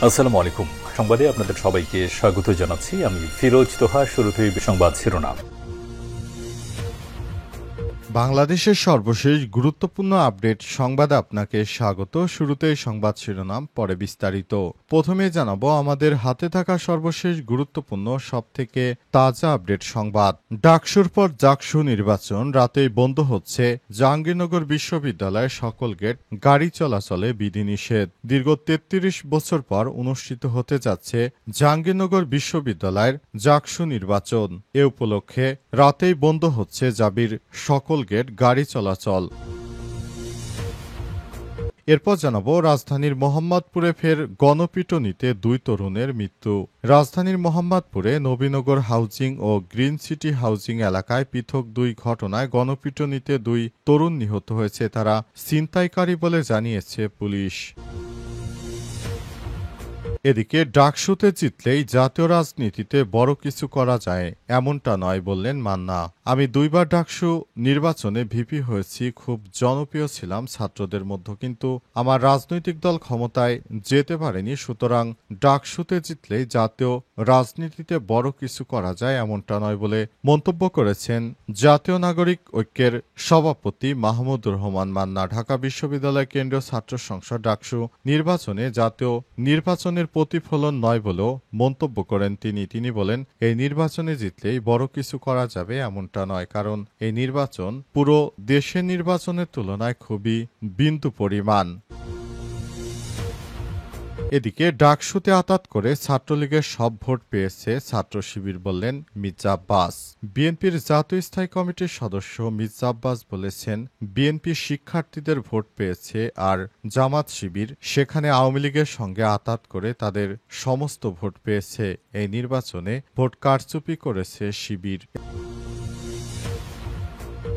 আসসালামু আলাইকুম। সংবাদে আপনাদের সবাইকে স্বাগত জানাচ্ছি। আমি ফিরোজ তোহা। শুরুতেই সংবাদ শিরোনাম। বাংলাদেশের সর্বশেষ গুরুত্বপূর্ণ আপডেট সংবাদে আপনাকে স্বাগত। শুরুতেই সংবাদ শিরোনাম, পরে বিস্তারিত। প্রথমে জানাবো আমাদের হাতে থাকা সর্বশেষ গুরুত্বপূর্ণ সবথেকে তাজা আপডেট সংবাদ। ডাকসুর পর জাকসু নির্বাচন, রাতেই বন্ধ হচ্ছে জাহাঙ্গীরনগর বিশ্ববিদ্যালয়ের সকল গেট, গাড়ি চলাচলে বিধিনিষেধ। দীর্ঘ ৩৩ বছর পর অনুষ্ঠিত হতে যাচ্ছে জাহাঙ্গীরনগর বিশ্ববিদ্যালয়ের জাকসু নির্বাচন। এ উপলক্ষে রাতেই বন্ধ হচ্ছে জাবির সকল গেট, গাড়ি চলাচল। এরপর জানাবো রাজধানীর মোহাম্মদপুরে ফের গণপিটুনিতে ২ তরুণের মৃত্যু। রাজধানীর মোহাম্মদপুরে নবীনগর হাউজিং ও গ্রিন সিটি হাউজিং এলাকায় পৃথক ২ ঘটনায় গণপিটুনিতে ২ তরুণ নিহত হয়েছে। তারা ছিনতাইকারী বলে জানিয়েছে পুলিশ। এদিকে ডাকসুতে জিতলেই জাতীয় রাজনীতিতে বড় কিছু করা যায় এমনটা নয় বললেন মান্না। আমি ২বার ডাকসু নির্বাচনে ভিপি হয়েছি, খুব জনপ্রিয় ছিলাম ছাত্রদের মধ্যে, কিন্তু আমার রাজনৈতিক দল ক্ষমতায় যেতে পারেনি। সুতরাং ডাকসুতে জিতলেই জাতীয় রাজনীতিতে বড় কিছু করা যায় এমনটা নয় বলে মন্তব্য করেছেন জাতীয় নাগরিক ঐক্যের সভাপতি মাহমুদুর রহমান মান্না। ঢাকা বিশ্ববিদ্যালয় কেন্দ্রীয় ছাত্র সংসদ ডাকসু নির্বাচনে জাতীয় নির্বাচনের প্রতিফলন নয় বলেও মন্তব্য করেন তিনি বলেন, এই নির্বাচনে জিতলেই বড় কিছু করা যাবে এমনটা নয়, কারণ এই নির্বাচন পুরো দেশের নির্বাচনের তুলনায় খুবই বিন্দু পরিমাণ। এদিকে ডাকসুতে আতাত করে ছাত্রলীগের সব ভোট পেয়েছে ছাত্র শিবির বললেন মির্জা আব্বাস। বিএনপির জাতীয় স্থায়ী কমিটির সদস্য মির্জা আব্বাস বলেছেন, বিএনপি শিক্ষার্থীদের ভোট পেয়েছে আর জামাত শিবির সেখানে আওয়ামী লীগের সঙ্গে আতাত করে তাদের সমস্ত ভোট পেয়েছে। এই নির্বাচনে ভোট কারচুপি করেছে শিবির।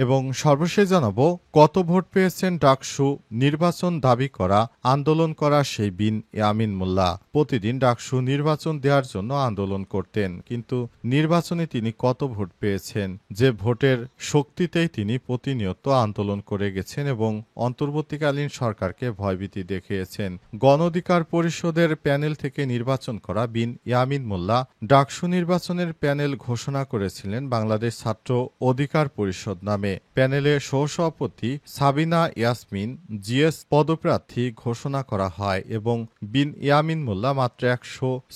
এবং সর্বশেষ জানাবো কত ভোট পেয়েছেন ডাকসু নির্বাচন দাবি করা আন্দোলন করা সেই বিন ইয়ামিন মোল্লা। প্রতিদিন ডাকসু নির্বাচন দেওয়ার জন্য আন্দোলন করতেন, কিন্তু নির্বাচনে তিনি কত ভোট পেয়েছেন, যে ভোটের শক্তিতেই তিনি প্রতিনিয়ত আন্দোলন করে গেছেন এবং অন্তর্বর্তীকালীন সরকারকে ভয়ভীতি দেখিয়েছেন। গণ অধিকার পরিষদের প্যানেল থেকে নির্বাচন করা বিন ইয়ামিন মোল্লা ডাকসু নির্বাচনের প্যানেল ঘোষণা করেছিলেন বাংলাদেশ ছাত্র অধিকার পরিষদ নামে। প্যানেলে সহসভাপতি সাবিনা ইয়াসমিন জিএস পদপ্রার্থী ঘোষণা করা হয় এবং বিন ইয়ামিন মোল্লা মাত্র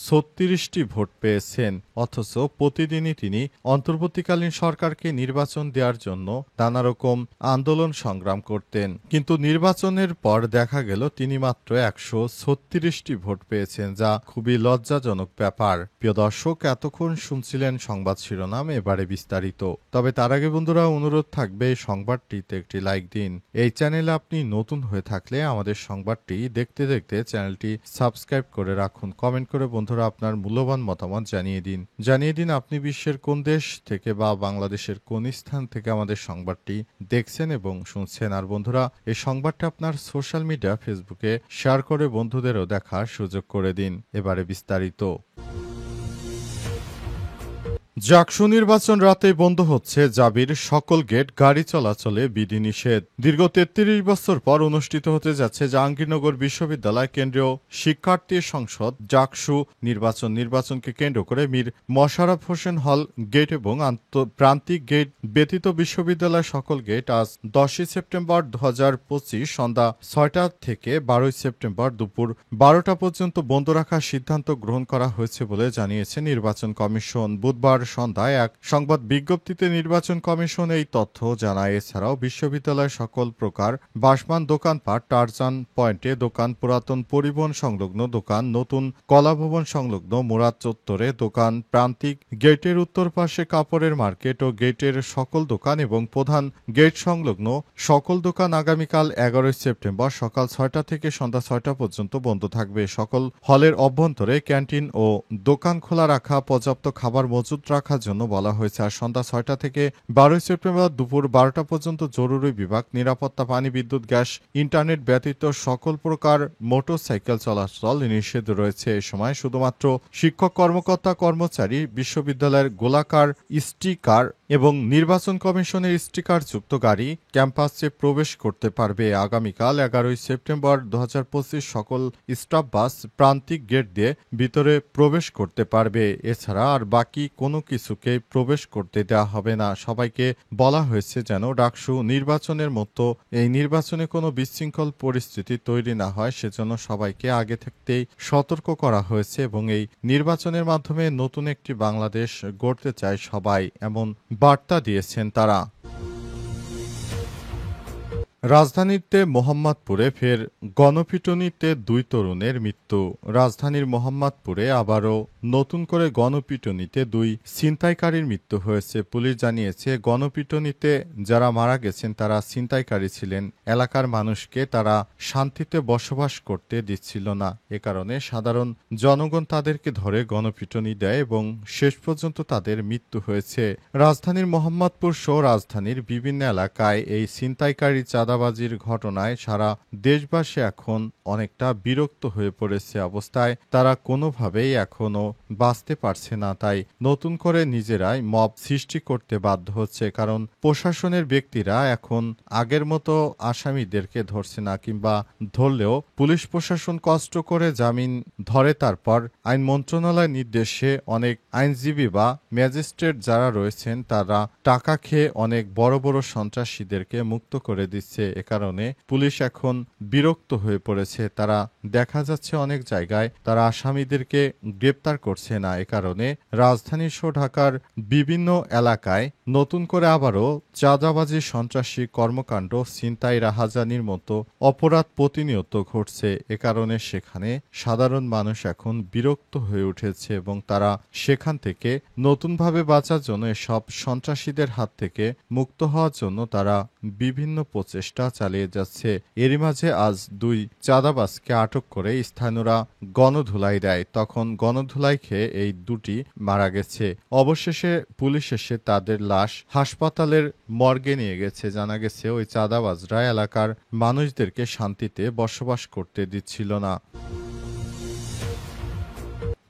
১৩৬টি ভোট পেয়েছেন। অথচ প্রতিদিনই তিনি অন্তর্বর্তীকালীন সরকারকে নির্বাচন দেওয়ার জন্য নানারকম আন্দোলন সংগ্রাম করতেন, কিন্তু নির্বাচনের পর দেখা গেল তিনি মাত্র ১৩৬টি ভোট পেয়েছেন, যা খুবই লজ্জাজনক ব্যাপার। প্রিয় দর্শক, এতক্ষণ শুনছিলেন সংবাদ শিরোনাম, এবারে বিস্তারিত। তবে তার আগে বন্ধুরা অনুরোধ থাকবে এই সংবাদটিতে একটি লাইক দিন। এই চ্যানেলে আপনি নতুন হয়ে থাকলে আমাদের সংবাদটি দেখতে দেখতে চ্যানেলটি সাবস্ক্রাইব করে রাখুন। কমেন্ট করে বন্ধুরা আপনার মূল্যবান মতামত জানিয়ে দিন আপনি বিশ্বের কোন দেশ থেকে বা বাংলাদেশের কোন স্থান থেকে আমাদের সংবাদটি দেখছেন এবং শুনছেন। আর বন্ধুরা, এই সংবাদটা আপনার সোশ্যাল মিডিয়া ফেসবুকে শেয়ার করে বন্ধুদেরও দেখার সুযোগ করে দিন। এবারে বিস্তারিত। জাকসু নির্বাচন রাতে বন্ধ হচ্ছে জাবির সকল গেট, গাড়ি চলাচলে বিধিনিষেধ। দীর্ঘ ৩৩ বছর পর অনুষ্ঠিত হতে যাচ্ছে জাহাঙ্গীরনগর বিশ্ববিদ্যালয় কেন্দ্রীয় শিক্ষার্থী সংসদ জাকসু নির্বাচনকে কেন্দ্র করে মীর মশাররফ হোসেন হল গেট এবং প্রান্তিক গেট ব্যতীত বিশ্ববিদ্যালয়ের সকল গেট আজ ১০ সেপ্টেম্বর ২০২৫ সন্ধ্যা ৬টা থেকে ১২ সেপ্টেম্বর দুপুর ১২টা পর্যন্ত বন্ধ রাখার সিদ্ধান্ত গ্রহণ করা হয়েছে বলে জানিয়েছে নির্বাচন কমিশন। বুধবার সন্ধ্যায় এক সংবাদ বিজ্ঞপ্তিতে নির্বাচন কমিশন এই তথ্য জানায়। এছাড়াও বিশ্ববিদ্যালয়ের সকল প্রকার বাসমান দোকানপাট, টারজান পয়েন্টে দোকান, পুরাতন পরিবহন সংলগ্ন দোকান, নতুন কলাভবন সংলগ্ন মুরাদ চত্বরে দোকান, প্রান্তিক গেটের উত্তর পাশে কাপড়ের মার্কেট ও গেটের সকল দোকান এবং প্রধান গেট সংলগ্ন সকল দোকান আগামীকাল ১১ সেপ্টেম্বর সকাল ৬টা থেকে সন্ধ্যা ৬টা পর্যন্ত বন্ধ থাকবে। সকল হলের অভ্যন্তরে ক্যান্টিন ও দোকান খোলা রাখা, পর্যাপ্ত খাবার মজুত রাখার জন্য বলা হয়েছে। আর সন্ধ্যা 6টা থেকে 12 সেপ্টেম্বর দুপুর 12টা পর্যন্ত জরুরি বিভাগ, নিরাপত্তা, পানি, বিদ্যুৎ, গ্যাস, ইন্টারনেট ব্যতীত সকল প্রকার মোটরসাইকেল চলাচল নিষেধ রয়েছে। এ সময় শুধুমাত্র শিক্ষক, কর্মকর্তা, কর্মচারী, বিশ্ববিদ্যালয়ের গোলাকার স্টিকার এবং নির্বাচন কমিশনের স্টিকারযুক্ত গাড়ি ক্যাম্পাসে প্রবেশ করতে পারবে। আগামীকাল 11 সেপ্টেম্বর 2025 সকল স্টাফ বাস প্রান্তিক গেট দিয়ে ভিতরে প্রবেশ করতে পারবে। এছাড়া আর বাকি কোনো কিছুকে প্রবেশ করতে দেওয়া হবে না। সবাইকে বলা হয়েছে যেন ডাকসু নির্বাচনের মতো এই নির্বাচনে কোনো বিশৃঙ্খল পরিস্থিতি তৈরি না হয়, সেজন্য সবাইকে আগে থাকতেই সতর্ক করা হয়েছে এবং এই নির্বাচনের মাধ্যমে নতুন একটি বাংলাদেশ গড়তে চায় সবাই, এমন বার্তা দিয়েছেন তারা। রাজধানীতে মোহাম্মদপুরে ফের গণপিটুনিতে 2 তরুণের মৃত্যু। রাজধানীর মোহাম্মদপুরে আবারও নতুন করে গণপিটুনিতে 2 ছিনতাইকারীর মৃত্যু হয়েছে। পুলিশ জানিয়েছে, গণপিটুনিতে যারা মারা গেছেন তারা ছিনতাইকারী ছিলেন। এলাকার মানুষকে তারা শান্তিতে বসবাস করতে দিচ্ছিল না। এ কারণে সাধারণ জনগণ তাদেরকে ধরে গণপিটুনি দেয় এবং শেষ পর্যন্ত তাদের মৃত্যু হয়েছে। রাজধানীর মোহাম্মদপুর সহ রাজধানীর বিভিন্ন এলাকায় এই ছিনতাইকারী চাঁদাবাজির ঘটনায় সারা দেশবাসী এখন অনেকটা বিরক্ত হয়ে পড়েছে। অবস্থায় তারা কোনোভাবেই এখনো বাঁচতে পারছে না, তাই নতুন করে নিজেরাই মব সৃষ্টি করতে বাধ্য হচ্ছে। কারণ প্রশাসনের ব্যক্তিরা এখন আগের মতো আসামিদেরকে ধরছে না, কিংবা ধরলেও পুলিশ প্রশাসন কষ্ট করে জামিন ধরে, তারপর আইন মন্ত্রণালয়ের নির্দেশে অনেক আইনজীবী বা ম্যাজিস্ট্রেট যারা রয়েছেন তারা টাকা খেয়ে অনেক বড় বড় সন্ত্রাসীদেরকে মুক্ত করে দিচ্ছে। এ কারণে পুলিশ এখন বিরক্ত হয়ে পড়েছে। তারা দেখা যাচ্ছে অনেক জায়গায় তারা আসামিদেরকে গ্রেপ্তার করছে না। এ কারণে রাজধানী সহ ঢাকার বিভিন্ন এলাকায় নতুন করে আবারও চাঁদাবাজি, সন্ত্রাসী কর্মকাণ্ড, ছিনতাই, রাহাজানির মতো অপরাধ প্রতিনিয়ত ঘটছে। এ কারণে সেখানে সাধারণ মানুষ এখন বিরক্ত হয়ে উঠেছে এবং তারা সেখান থেকে নতুনভাবে বাঁচার জন্য, এসব সন্ত্রাসীদের হাত থেকে মুক্ত হওয়ার জন্য তারা বিভিন্ন প্রচেষ্টা চালিয়ে যাচ্ছে। এরই মাঝে আজ 2 চাঁদাবাজকে আটক করে স্থানীয়রা গণধুলাই দেয়। তখন গণধুলাই খেয়ে এই 2টি মারা গেছে। অবশেষে পুলিশ এসে তাদের লাশ হাসপাতালের মর্গে নিয়ে গেছে। জানা গেছে ওই চাঁদাবাজরা এলাকার মানুষদেরকে শান্তিতে বসবাস করতে দিচ্ছিল না।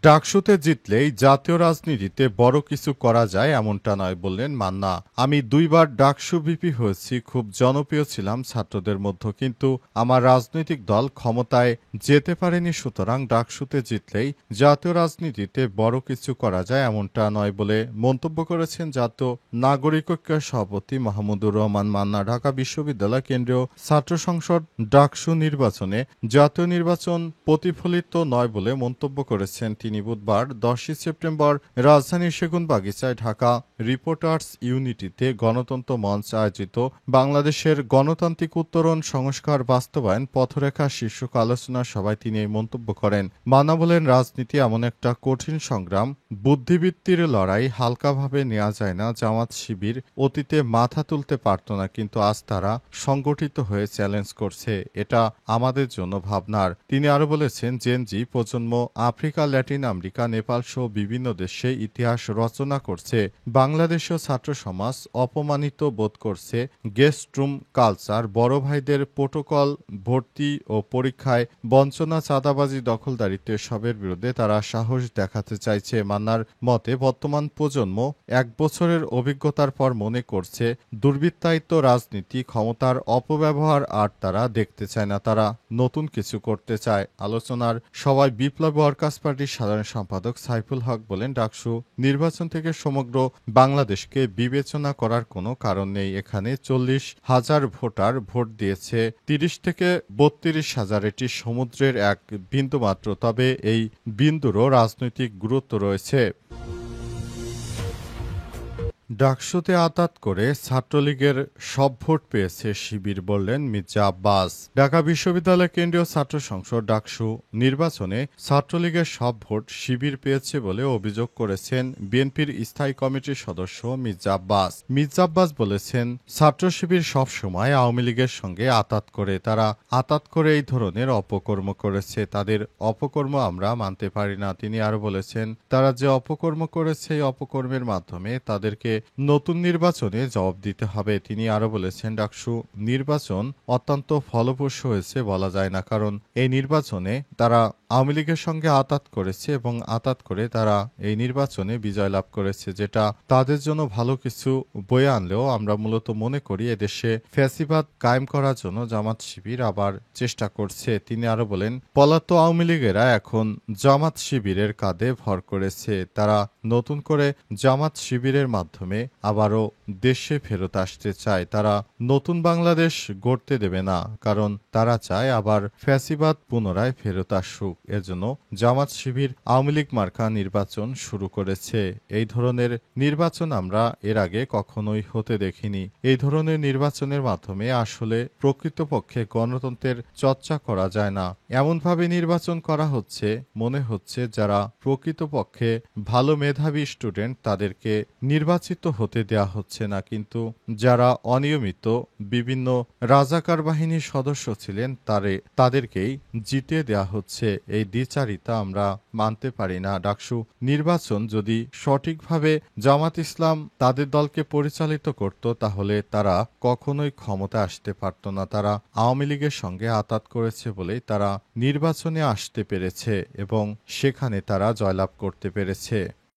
ডাকসুতে জিতলেই জাতীয় রাজনীতিতে বড় কিছু করা যায় এমনটা নয়, বললেন মান্না। আমি 2 বার ডাকসু ভিপি হয়েছি, খুব জনপ্রিয় ছিলাম ছাত্রদের মধ্যে, কিন্তু আমার রাজনৈতিক দল ক্ষমতায় যেতে পারেনি। সুতরাং ডাকসুতে জিতলেই জাতীয় রাজনীতিতে বড় কিছু করা যায় এমনটা নয় বলে মন্তব্য করেছেন জাতীয় নাগরিক ঐক্যের সভাপতি মাহমুদুর রহমান মান্না। ঢাকা বিশ্ববিদ্যালয় কেন্দ্রীয় ছাত্র সংসদ ডাকসু নির্বাচনে জাতীয় নির্বাচন প্রতিফলিত নয় বলে মন্তব্য করেছেন তিনি। বুধবার 10 সেপ্টেম্বর রাজধানীর সেগুনবাগিচায় ঢাকা রিপোর্টার্স ইউনিটিতে গণতন্ত্র মঞ্চ আয়োজিত বাংলাদেশের গণতান্ত্রিক উত্তরণ সংস্কার বাস্তবায়ন পথরেখা শীর্ষক আলোচনা সভায় তিনি এই মন্তব্য করেন। মান্না বলেন, রাজনীতি এমন একটা কঠিন সংগ্রাম, বুদ্ধিবৃত্তির লড়াই, হালকাভাবে নেওয়া যায় না। জামাত শিবির অতীতে মাথা তুলতে পারত না, কিন্তু আজ তারা সংগঠিত হয়ে চ্যালেঞ্জ করছে। এটা আমাদের জন্য ভাবনার। তিনি আরো বলেছেন, জেনজি প্রজন্ম আফ্রিকা, ল্যাটিন আমেরিকা, নেপাল সহ বিভিন্ন দেশে ইতিহাস রচনা করছে। বাংলাদেশীয় ছাত্র সমাজ অপমানিত বোধ করছে। গেস্ট রুম কালচার, বড় ভাইদের প্রোটোকল, ভর্তি ও পরীক্ষায় বঞ্চনা, চাঁদাবাজি, দখলদারিত্ব, এসবের বিরুদ্ধে তারা সাহস দেখাতে চাইছে। মান্নার মতে বর্তমান প্রজন্ম 1 বছরের অভিজ্ঞতার পর মনে করছে দুর্বৃত্তায়িত রাজনীতি, ক্ষমতার অপব্যবহার আর তারা দেখতে চায় না। তারা নতুন কিছু করতে চায়। আলোচনার সভায় বিপ্লবী ওয়ার্কার্স পার্টির সাধারণ সম্পাদক সাইফুল হক বলেন, ডাকসু নির্বাচন থেকে সমগ্র বাংলাদেশকে বিবেচনা করার কোনো কারণ নেই। এখানে 40,000 ভোটার ভোট দিয়েছে, 30 থেকে 32,000। এটি সমুদ্রের এক বিন্দু মাত্র, তবে এই বিন্দুরও রাজনৈতিক গুরুত্ব রয়েছে। ডাকসুতে আঁতাত করে ছাত্রলীগের সব ভোট পেয়েছে শিবির, বললেন মির্জা আব্বাস। ঢাকা বিশ্ববিদ্যালয় কেন্দ্রীয় ছাত্র সংসদ ডাকসু নির্বাচনে ছাত্রলীগের সব ভোট শিবির পেয়েছে বলে অভিযোগ করেছেন বিএনপির স্থায়ী কমিটির সদস্য মির্জা আব্বাস। মির্জা আব্বাস বলেছেন, ছাত্র শিবির সবসময় আওয়ামী লীগের সঙ্গে আঁতাত করে, তারা আঁতাত করে এই ধরনের অপকর্ম করেছে। তাদের অপকর্ম আমরা মানতে পারি না। তিনি আরো বলেছেন, তারা যে অপকর্ম করেছে এই অপকর্মের মাধ্যমে তাদেরকে নতুন নির্বাচনে জবাব দিতে হবে। তিনি আরো বলেছেন, ডাকসু নির্বাচন অত্যন্ত ফলপ্রসূ হয়েছে বলা যায় না, কারণ এই নির্বাচনে তারা আওয়ামী লীগের সঙ্গে আঁতাত করেছে এবং আঁতাত করে তারা এই নির্বাচনে বিজয় লাভ করেছে, যেটা তাদের জন্য ভালো কিছু বয়ে আনলেও আমরা মূলত মনে করি এদেশে ফ্যাসিবাদ কায়েম করার জন্য জামাত শিবির আবার চেষ্টা করছে। তিনি আরো বলেন, পলাতক আওয়ামী লীগেরা এখন জামাত শিবিরের কাঁধে ভর করেছে। তারা নতুন করে জামাত শিবিরের মাধ্যমে আবারও দেশে ফেরত আসতে চায়। তারা নতুন বাংলাদেশ গড়তে দেবে না, কারণ তারা চায় আবার ফ্যাসিবাদ পুনরায় ফেরত আসুক। এজন্য জামাত শিবির আওয়ামী লীগ মার্কা নির্বাচন শুরু করেছে। এই ধরনের নির্বাচন আমরা এর আগে কখনোই হতে দেখিনি। এই ধরনের নির্বাচনের মাধ্যমে আসলে প্রকৃতপক্ষে গণতন্ত্রের চর্চা করা যায় না। এমনভাবে নির্বাচন করা হচ্ছে, মনে হচ্ছে যারা প্রকৃতপক্ষে ভালো মেধাবী স্টুডেন্ট তাদেরকে নির্বাচিত হতে দেয়া হচ্ছে না, কিন্তু যারা অনিয়মিত বিভিন্ন রাজাকার বাহিনীর সদস্য ছিলেন তাদেরকেই জিতে দেয়া হচ্ছে। এই দ্বিচারিতা আমরা মানতে পারি না। ডাকসু নির্বাচন যদি সঠিকভাবে জামাত ইসলাম তাদের দলকে পরিচালিত করত, তাহলে তারা কখনোই ক্ষমতা আসতে পারত না। তারা আওয়ামী লীগের সঙ্গে আঁতাত করেছে বলেই তারা নির্বাচনে আসতে পেরেছে এবং সেখানে তারা জয়লাভ করতে পেরেছে।